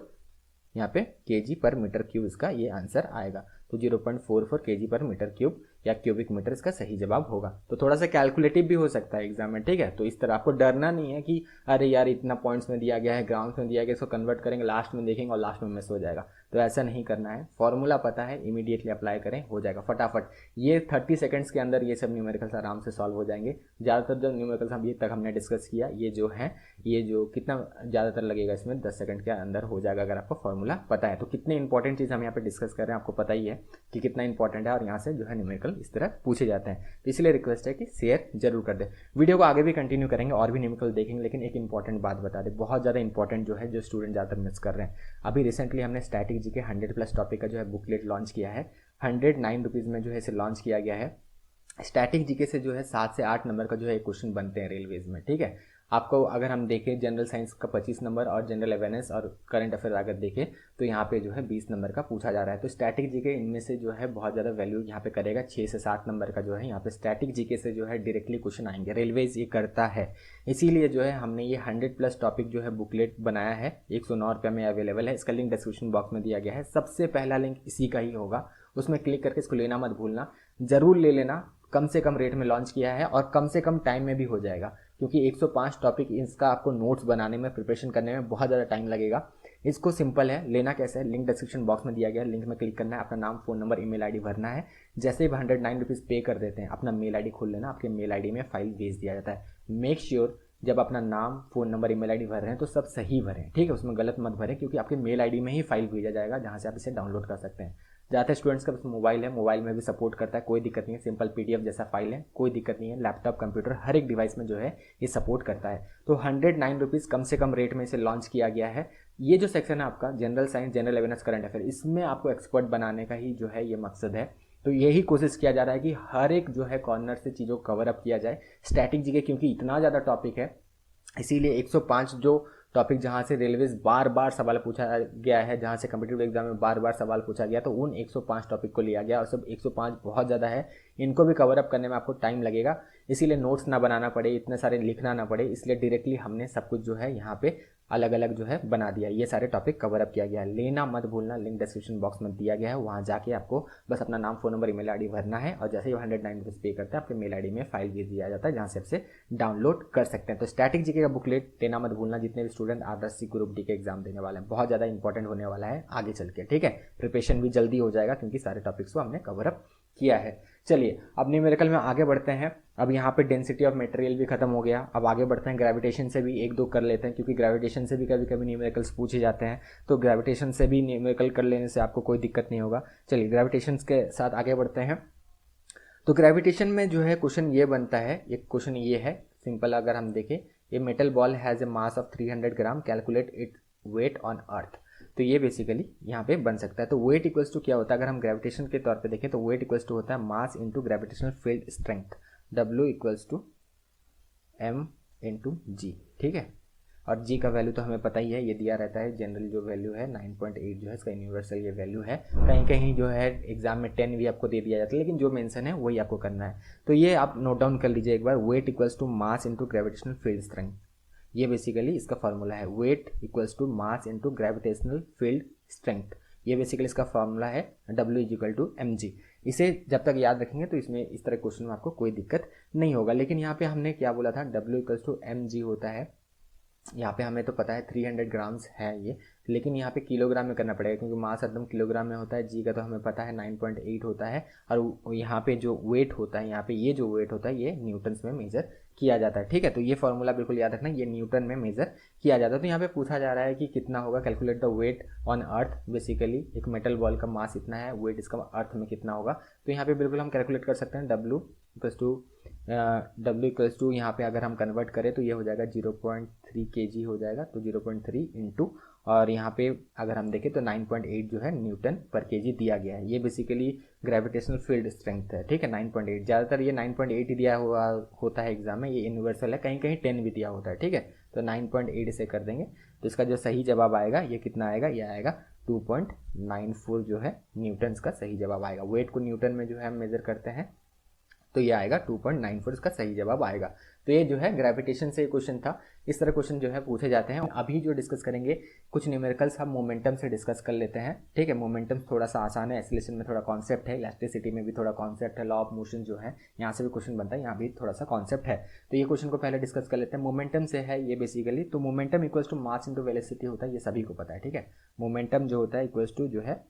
Speaker 1: यहाँ पे केजी पर मीटर क्यूब, इसका ये आंसर आएगा। तो 0.44 केजी पर मीटर क्यूब या क्यूबिक मीटर इसका सही जवाब होगा। तो थोड़ा सा कैलकुलेटिव भी हो सकता है एग्जाम में, ठीक है। तो इस तरह आपको डरना नहीं है कि अरे यार इतना पॉइंट्स में दिया गया है, ग्राम्स में दिया गया, इसको कन्वर्ट करेंगे, लास्ट में देखेंगे और लास्ट में मिस हो जाएगा। तो ऐसा नहीं करना है, फॉर्मूला पता है, इमीडिएटली अप्लाई करें, हो जाएगा फटाफट। ये 30 सेकंड्स के अंदर ये सब न्यूमेरिकल्स आराम से सॉल्व हो जाएंगे। ज़्यादातर जो न्यूमेरिकल्स हम ये तक हमने डिस्कस किया, ये जो है ये जो कितना ज़्यादातर लगेगा इसमें 10 सेकंड के अंदर हो जाएगा, अगर आपको फॉर्मूला पता है। तो कितने इंपॉर्टेंट चीज़ हम यहाँ पे डिस्कस कर रहे हैं आपको पता ही है कि कितना इंपॉर्टेंट है, और यहाँ से जो है न्यूमेरिकल इस तरह पूछे जाते हैं। तो इसलिए रिक्वेस्ट है कि शेयर जरूर कर दे। वीडियो को आगे भी कंटिन्यू करेंगे और भी न्यूमेरिकल देखेंगे, लेकिन एक इंपॉर्टेंट बात बता दे, बहुत ज़्यादा इंपॉर्टेंट जो है, जो स्टूडेंट ज़्यादातर मिस कर रहे हैं। अभी रिसेंटली हमने स्टैटिक जीके 100+ टॉपिक का जो है बुकलेट लॉन्च किया है, 109 रुपीज़ में जो है इसे लॉन्च किया गया है। स्टैटिक जीके से जो है 7 से 8 नंबर का जो है क्वेश्चन बनते हैं रेलवेज में, ठीक है। आपको अगर हम देखें जनरल साइंस का 25 नंबर और जनरल अवेयरनेस और करंट अफेयर अगर देखें तो यहाँ पे जो है 20 नंबर का पूछा जा रहा है। तो स्टैटिक जीके इनमें से जो है बहुत ज़्यादा वैल्यू यहाँ पे करेगा। 6 से 7 नंबर का जो है यहाँ पे स्टैटिक जीके से जो है डायरेक्टली क्वेश्चन आएंगे, रेलवेज ये करता है। इसीलिए जो है हमने ये 100+ टॉपिक जो है बुकलेट बनाया है, 109 रुपये में अवेलेबल है। इसका लिंक डिस्क्रिप्शन बॉक्स में दिया गया है। सबसे पहला लिंक इसी का ही होगा, उसमें क्लिक करके इसको लेना मत भूलना, ज़रूर ले लेना। कम से कम रेट में लॉन्च किया है और कम से कम टाइम में भी हो जाएगा, क्योंकि 105 टॉपिक इसका आपको नोट्स बनाने में, प्रिपरेशन करने में बहुत ज़्यादा टाइम लगेगा। इसको सिंपल है, लेना कैसे है, लिंक डिस्क्रिप्शन बॉक्स में दिया गया है। लिंक में क्लिक करना है, अपना नाम, फ़ोन नंबर, ईमेल आईडी भरना है। जैसे ही 109 रुपीज़ पे कर देते हैं, अपना मेल आईडी खोल लेना, आपके मेल आईडी में फाइल भेज दिया जाता है। मेक श्योर जब अपना नाम, फ़ोन नंबर, ईमेल आईडी भर रहे हैं तो सब सही भरें, ठीक है, उसमें गलत मत भरें, क्योंकि आपके मेल आईडी में ही फाइल भेजा जाएगा जहाँ से आप इसे डाउनलोड कर सकते हैं। ज़्यादातर स्टूडेंट्स का मोबाइल है, मोबाइल में भी सपोर्ट करता है, कोई दिक्कत नहीं है। सिंपल PDF जैसा फाइल है, कोई दिक्कत नहीं है। लैपटॉप, कंप्यूटर, हर एक डिवाइस में जो है ये सपोर्ट करता है। तो 109 रुपीज़ कम से कम रेट में इसे लॉन्च किया गया है। ये जो सेक्शन है आपका general science, general awareness, current affair, इसमें आपको एक्सपर्ट बनाने का ही जो है ये मकसद है। तो यही कोशिश किया जा रहा है कि हर एक जो है कॉर्नर से चीज़ों को कवर अप किया जाए। स्टैटिक जीके क्योंकि इतना ज़्यादा टॉपिक है, इसीलिए 105 जो टॉपिक जहाँ से रेलवेज बार बार सवाल पूछा गया है, जहाँ से कम्पिटिटिव एग्जाम में बार बार सवाल पूछा गया, तो उन 105 टॉपिक को लिया गया। और सब 105 बहुत ज़्यादा है, इनको भी कवर अप करने में आपको टाइम लगेगा। इसीलिए नोट्स ना बनाना पड़े, इतने सारे लिखना ना पड़े, इसलिए डायरेक्टली हमने सब कुछ जो है यहाँ पे अलग अलग जो है बना दिया। ये सारे टॉपिक कवर अप किया गया है, लेना मत भूलना। लिंक डिस्क्रिप्शन बॉक्स में दिया गया है, वहाँ जाके आपको बस अपना नाम, फ़ोन नंबर, ईमेल आईडी भरना है और जैसे ही 109 रुपीज़ पे करते हैं आपके मेल आईडी में फाइल भेज दिया जाता है, जहाँ से आपसे डाउनलोड कर सकते हैं। तो स्टैटिक जीके का बुकलेट लेना मत भूलना, जितने भी स्टूडेंट आदर्श ग्रुप डी के एग्जाम देने वाले हैं। बहुत ज़्यादा इंपॉर्टेंट होने वाला है आगे चल के, ठीक है। प्रिपरेशन भी जल्दी हो जाएगा क्योंकि सारे टॉपिक्स को हमने कवर अप किया है। चलिए अब न्यूमेरिकल में आगे बढ़ते हैं। अब यहाँ पे डेंसिटी ऑफ मटेरियल भी खत्म हो गया। अब आगे बढ़ते हैं, ग्रेविटेशन से भी एक दो कर लेते हैं, क्योंकि ग्रेविटेशन से भी कभी कभी न्यूमेरिकल्स पूछे जाते हैं। तो ग्रेविटेशन से भी न्यूमेरिकल कर लेने से आपको कोई दिक्कत नहीं होगा। चलिए ग्रेविटेशन के साथ आगे बढ़ते हैं। तो ग्रेविटेशन में जो है क्वेश्चन ये बनता है, एक क्वेश्चन ये है सिंपल, अगर हम देखें, a metal ball has a mass of 300 gram, calculate it weight on earth. तो ये बेसिकली यहाँ पे बन सकता है। तो वेट इक्वल्स टू क्या होता है, अगर हम ग्रेविटेशन के तौर पे देखें तो वेट इक्वल्स टू होता है mass into gravitational field strength, W equals to M into G, ठीक है। और G का वैल्यू तो हमें पता ही है, ये दिया रहता है। जनरल जो वैल्यू है 9.8 जो है इसका यूनिवर्सल ये वैल्यू है। कहीं कहीं जो है एग्जाम में 10 भी आपको दे दिया जाता है, लेकिन जो मेंशन है वही आपको करना है। तो ये आप नोट डाउन कर लीजिए एक बार, weight equals to mass into gravitational field strength. ये बेसिकली इसका फॉर्मूला है, weight equals to mass into gravitational field strength. ये बेसिकली इसका फॉर्मूला है, W इक्वल टू mg। इसे जब तक याद रखेंगे तो इसमें इस तरह क्वेश्चन में आपको कोई दिक्कत नहीं होगा। लेकिन यहाँ पे हमने क्या बोला था, W इक्वल्स टू mg होता है। यहाँ पे हमें तो पता है 300 ग्राम्स है ये, लेकिन यहाँ पे किलोग्राम में करना पड़ेगा, क्योंकि मास एकदम किलोग्राम में होता है। जी का तो हमें पता है 9.8 होता है। और यहाँ पे जो वेट होता है, यहाँ पे ये जो वेट होता है ये न्यूटन्स में मेजर किया जाता है, ठीक है। तो ये फॉर्मूला बिल्कुल याद रखना, ये न्यूटन में मेजर किया जाता है। तो यहाँ पे पूछा जा रहा है कि कितना होगा, calculate the weight on earth. Basically एक मेटल बॉल का मास इतना है, वेट इसका अर्थ में कितना होगा। तो यहाँ पे बिल्कुल हम कैलकुलेट कर सकते हैं, W इक्वल्स टू यहाँ पे अगर हम कन्वर्ट करें तो ये हो जाएगा 0.3 kg हो जाएगा। तो 0.3 इंटू, और यहाँ पे अगर हम देखें तो 9.8 जो है न्यूटन पर केजी दिया गया है। ये बेसिकली ग्रेविटेशनल फील्ड स्ट्रेंथ है, ठीक है। 9.8 ज़्यादातर ये 9.8 ही दिया हुआ होता है एग्जाम में, ये यूनिवर्सल है। कहीं कहीं 10 भी दिया होता है, ठीक है। तो 9.8 से कर देंगे तो इसका जो सही जवाब आएगा ये कितना आएगा, ये आएगा 2.94 जो है न्यूटन्स का सही जवाब आएगा। वेट को न्यूटन में जो है हम मेजर करते हैं, तो ये आएगा 2.94, इसका सही जवाब आएगा। तो ये जो है ग्रेविटेशन से क्वेश्चन था। इस तरह क्वेश्चन जो है पूछे जाते हैं। अभी जो डिस्कस करेंगे कुछ न्यूमेरिकल्स हम मोमेंटम से डिस्कस कर लेते हैं, ठीक है। मोमेंटम थोड़ा सा आसान है, एक्सीलरेशन में थोड़ा कॉन्सेप्ट है, इलास्टिसिटी में भी थोड़ा कॉन्सेप्ट है, लॉ ऑफ मोशन जो है यहाँ से भी क्वेश्चन बनता है, यहाँ भी थोड़ा सा कॉन्सेप्ट है। तो ये क्वेश्चन को पहले डिस्कस कर लेते हैं। मोमेंटम से है ये बेसिकली, तो momentum equals to mass into velocity होता है, ये सभी को पता है, ठीक है। मोमेंटम जो होता है इक्वल्स टू जो है,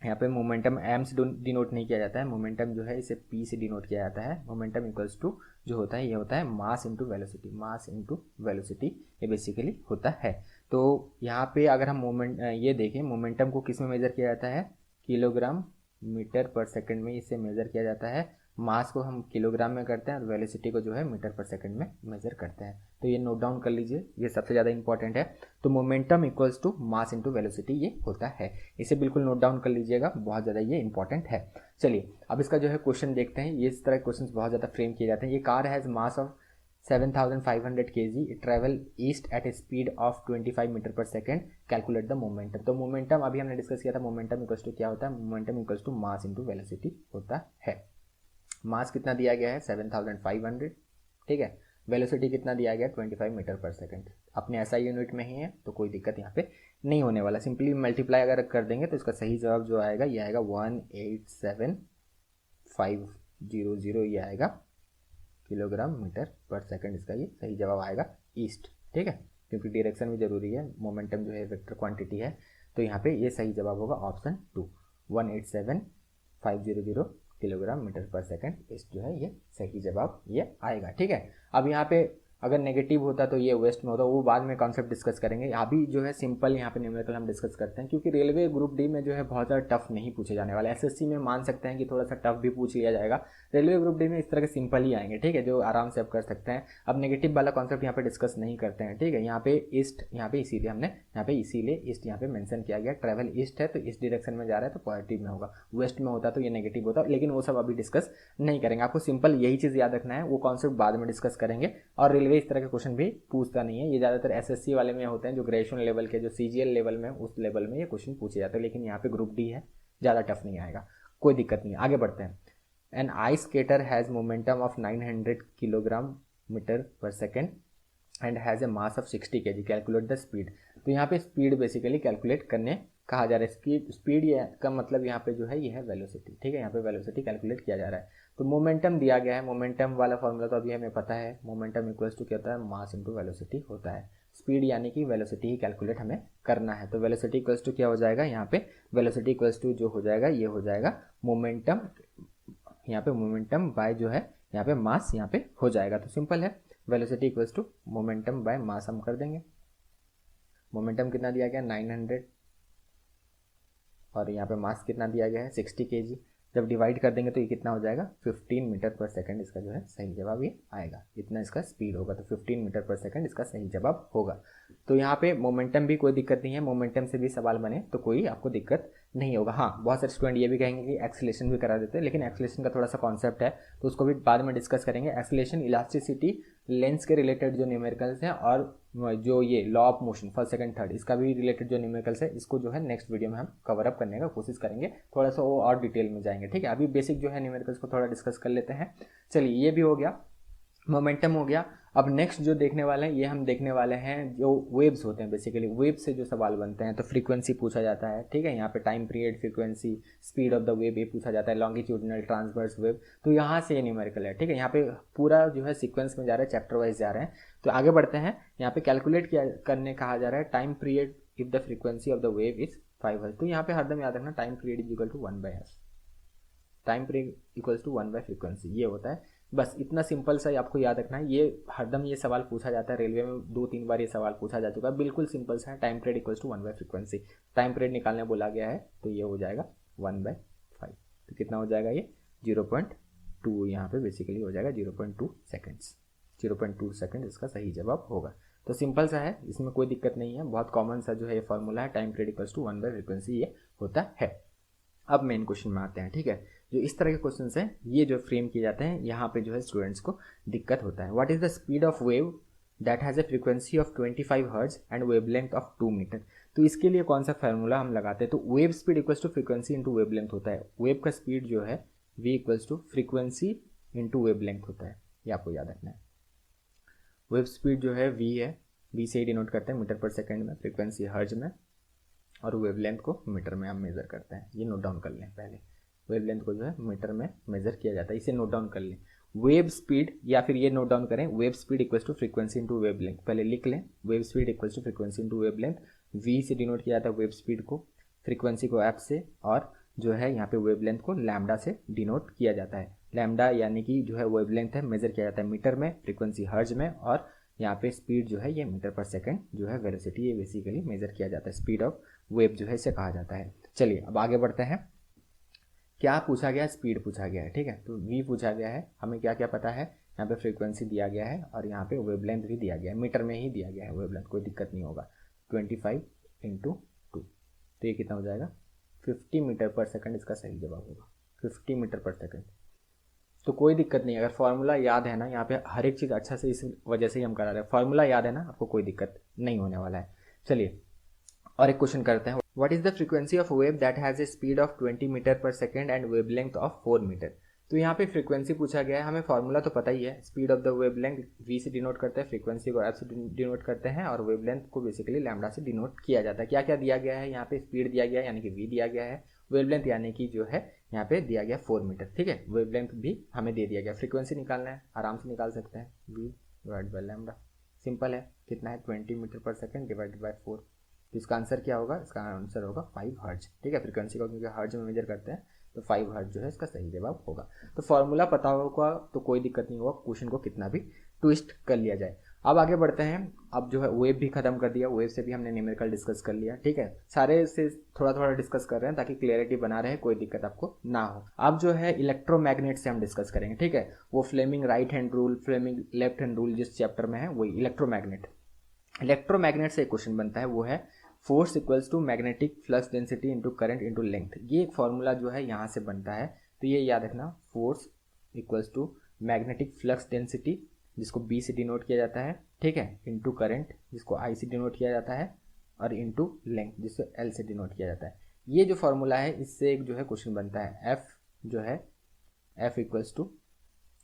Speaker 1: यहाँ पे मोमेंटम एम से डिनोट नहीं किया जाता है, मोमेंटम जो है इसे पी से डिनोट किया जाता है। मोमेंटम इक्वल्स टू जो होता है ये होता है मास इंटू वेलोसिटी, मास इंटू वेलोसिटी ये बेसिकली होता है। तो यहाँ पे अगर हम ये देखें, मोमेंटम को किस में मेजर किया जाता है, किलोग्राम मीटर पर सेकंड में इसे मेजर किया जाता है। मास को हम किलोग्राम में करते हैं और वेलोसिटी को जो है मीटर पर सेकंड में मेजर करते हैं। तो ये नोट डाउन कर लीजिए, ये सबसे ज़्यादा इंपॉर्टेंट है। तो momentum equals to mass into velocity ये होता है, इसे बिल्कुल नोट डाउन कर लीजिएगा, बहुत ज़्यादा ये इंपॉर्टेंट है। चलिए अब इसका जो है क्वेश्चन देखते हैं। ये इस तरह क्वेश्चन बहुत ज़्यादा फ्रेम किए जाते हैं। ये car has mass of 7500 kg, it travel east at a speed of 25 metre per second, calculate the momentum. तो मोमेंटम अभी हमने डिस्कस किया था, मोमेंटम इक्वल्स टू क्या होता है, momentum equals to mass into velocity होता है। मास कितना दिया गया है 7500, ठीक है। वेलोसिटी कितना दिया गया है 25 मीटर पर सेकेंड, अपने एसआई यूनिट में ही है तो कोई दिक्कत यहाँ पे नहीं होने वाला। सिंपली मल्टीप्लाई अगर कर देंगे तो इसका सही जवाब जो आएगा ये आएगा 187,500, ये आएगा किलोग्राम मीटर पर सेकंड, इसका ये सही जवाब आएगा ईस्ट, ठीक है, क्योंकि डायरेक्शन भी जरूरी है, मोमेंटम जो है वेक्टर क्वांटिटी है। तो यहाँ पे ये सही जवाब होगा ऑप्शन 2, 187,500 किलोग्राम मीटर पर सेकंड, इस जो है ये सही जवाब ये आएगा, ठीक है। अब यहाँ पे अगर नेगेटिव होता तो ये वेस्ट में होता, वो बाद में कॉन्सेप्ट डिस्कस करेंगे। अभी जो है सिंपल यहाँ पे न्यूमेरिकल हम डिस्कस करते हैं, क्योंकि रेलवे ग्रुप डी में जो है बहुत ज़्यादा टफ नहीं पूछे जाने वाले। एसएससी में मान सकते हैं कि थोड़ा सा टफ भी पूछ लिया जाएगा, रेलवे ग्रुप डी में इस तरह के सिंपल ही आएंगे, ठीक है, जो आराम से आप कर सकते हैं। अब नेगेटिव वाला कॉन्सेप्ट यहाँ पे डिस्कस नहीं करते हैं, ठीक है। यहाँ पे ईस्ट, यहाँ पे इसीलिए हमने यहाँ पे इसीलिए ईस्ट यहाँ पे मेंशन किया गया, ट्रैवल ईस्ट है तो इस डायरेक्शन में जा रहा है तो पॉजिटिव में होगा, वेस्ट में होता तो ये नेगेटिव होता, लेकिन वो सब अभी डिस्कस नहीं करेंगे। आपको सिंपल यही चीज़ याद रखना है, वो कॉन्सेप्ट बाद में डिस्कस करेंगे। और रेलवे इस तरह के क्वेश्चन भी पूछता नहीं है, ये ज़्यादातर एसएससी वाले में होते हैं, जो ग्रेजुएशन लेवल के, जो सीजीएल लेवल में, उस लेवल में ये क्वेश्चन पूछे जाते हैं। लेकिन यहाँ पे ग्रुप डी है, ज़्यादा टफ नहीं आएगा, कोई दिक्कत नहीं। आगे बढ़ते हैं। An ice skater has momentum of 900 kilogram metre per second and has a mass of 60 kg, calculate the speed. तो यहाँ पे स्पीड बेसिकली कैलकुलेट करने कहा जा रहा है। स्पीड ये का मतलब यहाँ पे जो है ये है वेलोसिटी, ठीक है, यहाँ पे वेलोसिटी कैलकुलेट किया जा रहा है। तो मोमेंटम दिया गया है, मोमेंटम वाला फॉर्मूला तो अभी हमें पता है, मोमेंटम इक्वल्स टू क्या होता है, मास इंटू वेलोसिटी होता है। स्पीड यानी कि वेलोसिटी ही कैलकुलेट हमें करना है। तो वेलोसिटी इक्वल्स टू क्या हो जाएगा, यहाँ पे वेलोसिटी इक्वल्स टू जो हो जाएगा ये हो जाएगा मोमेंटम, यहाँ पे मोमेंटम बाय जो है यहाँ पे मास यहाँ पे हो जाएगा। तो सिंपल है, velocity equals to momentum by mass हम कर देंगे। मोमेंटम कितना दिया गया 900 और यहाँ पे मास कितना दिया गया है 60 kg। जब डिवाइड कर देंगे तो ये कितना हो जाएगा 15 मीटर पर सेकंड, इसका जो है सही जवाब ये आएगा। इतना इसका स्पीड होगा तो 15 मीटर पर सेकंड इसका सही जवाब होगा। तो यहाँ पे मोमेंटम भी कोई दिक्कत नहीं है, मोमेंटम से भी सवाल बने तो कोई आपको दिक्कत नहीं होगा। हाँ, बहुत सारे स्टूडेंट ये भी कहेंगे कि एक्सेलेरेशन भी करा देते हैं, लेकिन एक्सेलेरेशन का थोड़ा सा कॉन्सेप्ट है तो उसको भी बाद में डिस्कस करेंगे। एक्सेलेरेशन, इलास्टिसिटी, लेंस के रिलेटेड जो न्यूमेरिकल्स हैं और जो ये law of motion first second third, इसका भी रिलेटेड जो न्यूमेरिकल्स है, इसको जो है नेक्स्ट वीडियो में हम कवर अप करने का कोशिश करेंगे, थोड़ा सा वो और डिटेल में जाएंगे, ठीक है। अभी बेसिक जो है न्यूमेरिकल्स को थोड़ा डिस्कस कर लेते हैं। चलिए, ये भी हो गया, मोमेंटम हो गया। अब नेक्स्ट जो देखने वाले हैं, ये हम देखने वाले हैं जो वेव्स होते हैं, बेसिकली वेव से जो सवाल बनते हैं। तो फ्रीक्वेंसी पूछा जाता है, ठीक है, यहाँ पे time period, frequency, speed of the wave ये पूछा जाता है, लॉन्गिट्यूडनल, ट्रांसवर्स वेव। तो यहाँ से ये न्यूमेरिकल है, ठीक है, यहाँ पे पूरा जो है सीक्वेंस में जा रहा है, चैप्टर वाइज जा रहे हैं। तो आगे बढ़ते हैं, यहाँ पे कैलकुलेट करने कहा जा रहा है time period if the frequency of the wave is 5 hertz. तो यहाँ पे हरदम याद रखना time period is equal to 1/h, time period equals to 1/फ्रीक्वेंसी, ये होता है। बस इतना सिंपल सा आपको याद रखना है। ये हरदम ये सवाल पूछा जाता है, रेलवे में 2-3 बार ये सवाल पूछा जा चुका है। बिल्कुल सिंपल सा है, टाइम पीरियड इक्वल्स टू 1/फ्रीक्वेंसी। टाइम पीरियड निकालने बोला गया है तो ये हो जाएगा 1/5। तो कितना हो जाएगा ये 0.2, यहाँ पे बेसिकली हो जाएगा 0.2 सेकेंड्स। 0.2 सेकेंड इसका सही जवाब होगा। तो सिंपल सा है, इसमें कोई दिक्कत नहीं है, बहुत कॉमन सा जो है ये फॉर्मूला है, टाइम पीरियड इक्वल्स टू 1/फ्रीक्वेंसी ये होता है। अब मेन क्वेश्चन में आते हैं, ठीक है। जो इस तरह के क्वेश्चन हैं ये जो फ्रेम किए जाते हैं, यहाँ पे जो है स्टूडेंट्स को दिक्कत होता है। What is the speed of wave that has a frequency of 25 hertz and wavelength of 2 metre. तो इसके लिए कौन सा फार्मूला हम लगाते हैं, तो wave speed equals to frequency into wavelength होता है। वेव का स्पीड जो है v equals to frequency into wavelength होता है, ये आपको याद रखना है। वेव स्पीड जो है v है, v से ही डिनोट करते हैं मीटर पर सेकेंड में, फ्रीक्वेंसी हर्ज में, और वेवलेंथ को मीटर में हम मेजर करते हैं। ये नोट डाउन कर लें पहले, वेवलेंथ को जो है मीटर में मेजर किया जाता है, इसे नोट डाउन कर लें। वेव स्पीड, या फिर ये नोट डाउन करें, wave speed equals to frequency into wavelength, पहले लिख लें। Wave speed equals to frequency into wavelength, v से डिनोट किया जाता है वेव स्पीड को, फ्रीक्वेंसी को f से, और जो है यहाँ पे वेवलेंथ को लैम्डा से डिनोट किया जाता है। लैम्डा यानी कि जो है वेवलेंथ है, मेजर किया जाता है मीटर में, फ्रीक्वेंसी हर्ज में, और यहाँ पे स्पीड जो है ये मीटर पर सेकंड जो है वेलोसिटी, ये बेसिकली मेजर किया जाता है। स्पीड ऑफ वेव जो है इसे कहा जाता है। चलिए अब आगे बढ़ते हैं। क्या पूछा गया, स्पीड पूछा गया है, ठीक है। तो v पूछा गया है, हमें क्या क्या पता है, यहाँ पे फ्रीक्वेंसी दिया गया है और यहाँ पे वेवलेंथ भी दिया गया है, मीटर में ही दिया गया है वेवलेंथ, कोई दिक्कत नहीं होगा। 25 × 2, तो ये कितना हो जाएगा 50 मीटर पर सेकंड, इसका सही जवाब होगा 50 मीटर पर सेकंड। तो कोई दिक्कत नहीं, अगर फार्मूला याद है ना, यहाँ पे हर एक चीज़ अच्छा से इस वजह से ही हम करा रहे हैं, फार्मूला याद है ना, आपको कोई दिक्कत नहीं होने वाला है। चलिए और एक क्वेश्चन करते हैं। What is the frequency of wave that has a speed of 20 metre per second and wavelength of 4 metre. तो यहाँ पे फ्रीक्वेंसी पूछा गया है, हमें फार्मूला तो पता ही है, speed of the wavelength v से डिनोट करते हैं, फ्रीक्वेंसी को f से डिनोट करते हैं और वेवलेंथ को बेसिकली लैम्डा से डिनोट किया जाता है। क्या क्या दिया गया है यहाँ पे, स्पीड दिया गया है यानी कि v दिया गया है, वेवलेंथ यानी कि जो है यहाँ पे दिया गया 4 मीटर, ठीक है, वेवलेंथ भी हमें दे दिया गया। फ्रीक्वेंसी निकालना है, आराम से निकाल सकते हैं, v divide by lambda, simple है, कितना है 20 metre per second divided by 4। तो इसका आंसर क्या होगा, इसका आंसर होगा 5 हर्ट्ज, ठीक है। फ्रीक्वेंसी को क्योंकि हर्ट्ज में मेजर करते हैं तो 5 हर्ट्ज जो है इसका सही जवाब होगा। तो फॉर्मूला पता होगा तो कोई दिक्कत नहीं होगा, क्वेश्चन को कितना भी ट्विस्ट कर लिया जाए। अब आगे बढ़ते हैं, अब जो है वेव भी खत्म कर दिया, वेव से भी हमने न्यूमेरिकल डिस्कस कर लिया, ठीक है। सारे से थोड़ा थोड़ा डिस्कस कर रहे हैं ताकि क्लियरिटी बना रहे, कोई दिक्कत आपको ना हो। अब जो है इलेक्ट्रोमैग्नेट से हम डिस्कस करेंगे, ठीक है। वो Fleming right hand rule, Fleming left hand rule जिस चैप्टर में है वही इलेक्ट्रोमैग्नेट। इलेक्ट्रोमैग्नेट से एक क्वेश्चन बनता है, वो है force equals to magnetic flux density into current into length. ये एक फॉर्मूला जो है यहाँ से बनता है, तो ये याद रखना, force equals to magnetic flux density जिसको बी से डिनोट किया जाता है, ठीक है, इंटू करंट जिसको आई से डिनोट किया जाता है और इंटू लेंथ जिसको एल से डिनोट किया जाता है। ये जो फॉर्मूला है इससे एक जो है क्वेश्चन बनता है, एफ जो है एफ इक्वल्स टू,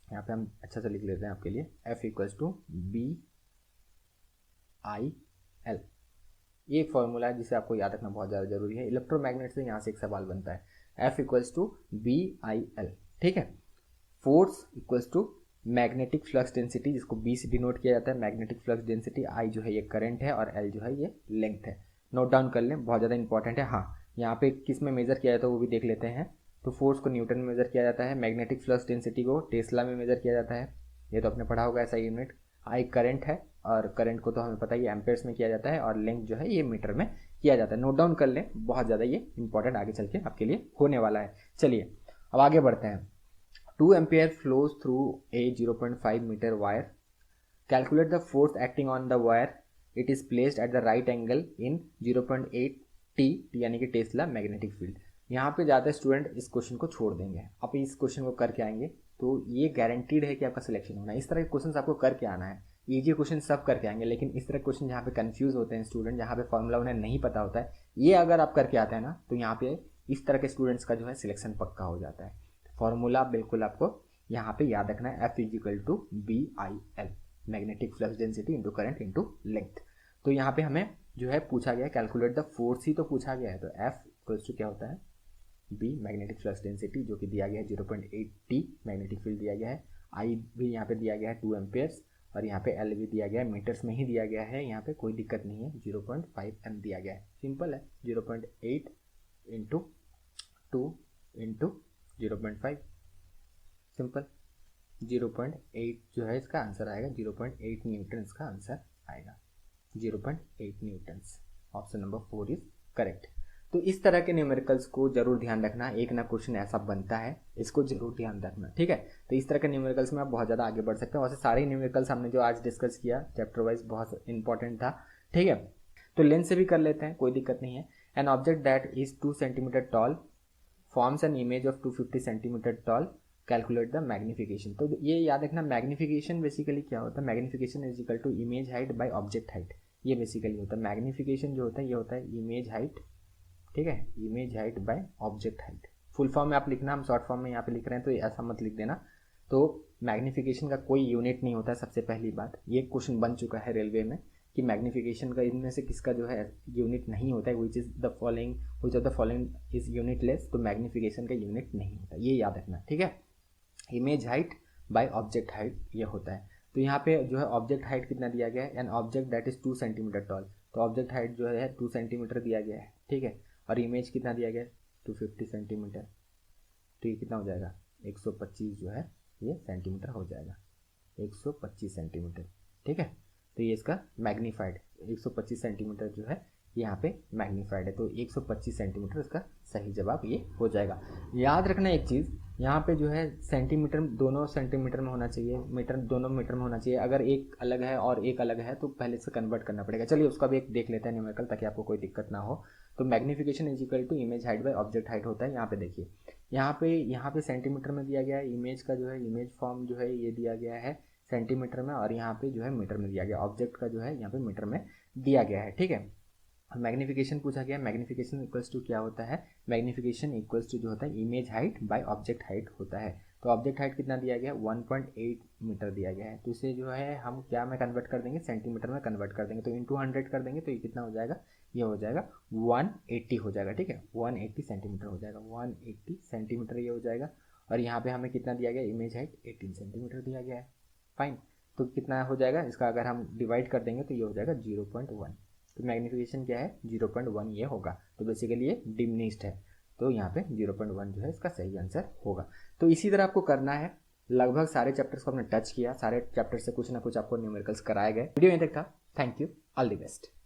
Speaker 1: यहाँ पे हम अच्छा से लिख लेते हैं आपके लिए, F equals to B I L. ये एक फॉर्मूला है जिसे आपको याद रखना बहुत ज़्यादा जरूरी है। इलेक्ट्रोमैग्नेट से यहाँ से एक सवाल बनता है, F equals to B I L, ठीक है। Force equals to magnetic flux density जिसको बी से डिनोट किया जाता है, मैग्नेटिक फ्लक्स डेंसिटी, आई जो है ये करंट है और एल जो है ये लेंथ है। नोट डाउन कर लें, बहुत ज़्यादा इंपॉर्टेंट है। हाँ, यहाँ पे किस में मेजर किया जाता है वो भी देख लेते हैं। तो फोर्स को न्यूटन में मेजर किया जाता है, मैग्नेटिक फ्लक्स डेंसिटी को टेस्ला में मेजर किया जाता है, ये तो आपने पढ़ा होगा ऐसा यूनिट। आई करंट है और करंट को तो हमें पता ही एम्पेयर्स में किया जाता है और लेंथ जो है ये मीटर में किया जाता है। नोट डाउन कर लें, बहुत ज़्यादा ये इंपॉर्टेंट आगे चल के आपके लिए होने वाला है। चलिए अब आगे बढ़ते हैं। 2 ampere flows through a 0.5 metre wire, calculate the force acting on the wire, it is placed at the right angle in 0.8 T यानी कि टेस्ला मैग्नेटिक फील्ड। यहाँ पे ज़्यादा स्टूडेंट इस क्वेश्चन को छोड़ देंगे, आप इस क्वेश्चन को करके आएंगे तो ये गारंटीड है कि आपका सिलेक्शन होना है। इस तरह के क्वेश्चन आपको करके आना है, ईजी क्वेश्चन सब करके आएंगे, लेकिन इस तरह क्वेश्चन जहाँ पे कंफ्यूज होते हैं स्टूडेंट, जहाँ पे फॉर्मूला उन्हें नहीं पता होता है, ये अगर आप करके आते हैं ना तो यहाँ पे इस तरह के स्टूडेंट्स का जो है सिलेक्शन पक्का हो जाता है। फॉर्मूला बिल्कुल आपको यहाँ पे याद रखना है, F equal to B I L, magnetic flux density into current into length. तो यहाँ पे हमें जो है पूछा गया कैलकुलेट द फोर्स ही तो पूछा गया है, तो एफ इक्वल्स टू क्या होता है बी मैग्नेटिक फ्लक्स डेंसिटी जो कि दिया गया है 0.8 टी, मैग्नेटिक फील्ड दिया गया है, आई भी यहाँ पे दिया गया है 2 एम्पेयर्स और यहाँ पे एल भी दिया गया है, मीटर्स में ही दिया गया है, यहाँ पे कोई दिक्कत नहीं है, 0.5 एम दिया गया है, सिंपल है, 0.8 इंटू 2 इंटू 0.5, सिंपल, 0.8 जो है इसका आंसर आएगा, 0.8 न्यूटन इसका आंसर आएगा, 0.8 Newton's. Option number 4 is correct. तो इस तरह के न्यूमेरिकल्स को जरूर ध्यान रखना, एक ना क्वेश्चन ऐसा बनता है, इसको जरूर ध्यान रखना, ठीक है। तो इस तरह के न्यूमेरिकल्स में आप बहुत ज़्यादा आगे बढ़ सकते हैं। वैसे सारे न्यूमेरिकल्स हमने जो आज डिस्कस किया चैप्टर वाइज बहुत इंपॉर्टेंट था, ठीक है। तो लेंथ से भी कर लेते हैं, कोई दिक्कत नहीं है। An object that is 2 centimetre tall forms an image of 250 centimetre tall, calculate the magnification. तो ये याद रखना, मैग्निफिकेशन बेसिकली क्या होता है, magnification is equal to image height by object height, ये बेसिकली होता है। मैग्निफिकेशन जो होता है ये होता है इमेज हाइट, ठीक है, image height by object height. Full form में आप लिखना, हम शॉर्ट फॉर्म में यहाँ पे लिख रहे हैं तो ऐसा मत लिख देना। तो मैग्निफिकेशन का कोई यूनिट नहीं होता है, सबसे पहली बात, ये क्वेश्चन बन चुका है रेलवे में कि मैग्निफिकेशन का इनमें से किसका जो है यूनिट नहीं होता है, which of the following is unitless, तो मैग्निफिकेशन का यूनिट नहीं होता, ये याद रखना, ठीक है। Image height by object height ये होता है। तो यहाँ पे जो है ऑब्जेक्ट हाइट कितना दिया गया है, an object that is 2 centimetre toll, तो ऑब्जेक्ट हाइट जो है 2 सेंटीमीटर दिया गया है, ठीक है, और इमेज कितना दिया गया है 250 सेंटीमीटर, तो ये कितना हो जाएगा 125 जो है ये सेंटीमीटर हो जाएगा, 125 सेंटीमीटर, ठीक है। तो ये इसका मैग्नीफाइड 125 सेंटीमीटर जो है यहाँ पे मैग्नीफाइड है, तो 125 सेंटीमीटर इसका सही जवाब ये हो जाएगा। याद रखना एक चीज़, यहाँ पे जो है सेंटीमीटर दोनों सेंटीमीटर में होना चाहिए, मीटर दोनों मीटर में होना चाहिए। अगर एक अलग है और एक अलग है तो पहले से कन्वर्ट करना पड़ेगा। चलिए उसका भी एक देख लेते हैं न्यूमेरिकल, ताकि आपको कोई दिक्कत ना हो। तो magnification is equal to image height by object height होता है। यहाँ पे देखिए, यहाँ पे सेंटीमीटर में दिया गया है, इमेज का जो है इमेज फॉर्म जो है ये दिया गया है सेंटीमीटर में, और यहाँ पे जो है मीटर में दिया गया, ऑब्जेक्ट का जो है यहाँ पे मीटर में दिया गया है, ठीक है। मैग्नीफिकेशन पूछा गया, मैग्नीफिकेशन इक्वल्स टू क्या होता है, मैग्नीफिकेशन इक्वल्स टू जो होता है image height by object height होता है। तो ऑब्जेक्ट हाइट कितना दिया गया है, 1.8 मीटर दिया गया है, तो इसे जो है हम क्या में कन्वर्ट कर देंगे, सेंटीमीटर में कन्वर्ट कर देंगे, तो इंटू 100 कर देंगे, तो ये कितना हो जाएगा, ये हो जाएगा 180 हो जाएगा, ठीक है, 180 सेंटीमीटर हो जाएगा, 180 सेंटीमीटर ये हो जाएगा। और यहाँ पे हमें कितना दिया गया, इमेज हाइट 18 सेंटीमीटर दिया गया है, फाइन। तो कितना हो जाएगा इसका, अगर हम डिवाइड कर देंगे तो ये हो जाएगा 0.1। तो मैग्नीफिकेशन क्या है, 0.1 ये होगा। तो बेसिकली ये डिमिनिश्ड है, तो यहाँ पे 0.1 जो है इसका सही आंसर होगा। तो इसी तरह आपको करना है। लगभग सारे चैप्टर्स को आपने टच किया, सारे चैप्टर से कुछ ना कुछ आपको न्यूमेरिकल्स कराए गए। वीडियो यहीं तक था। Thank you, all the best.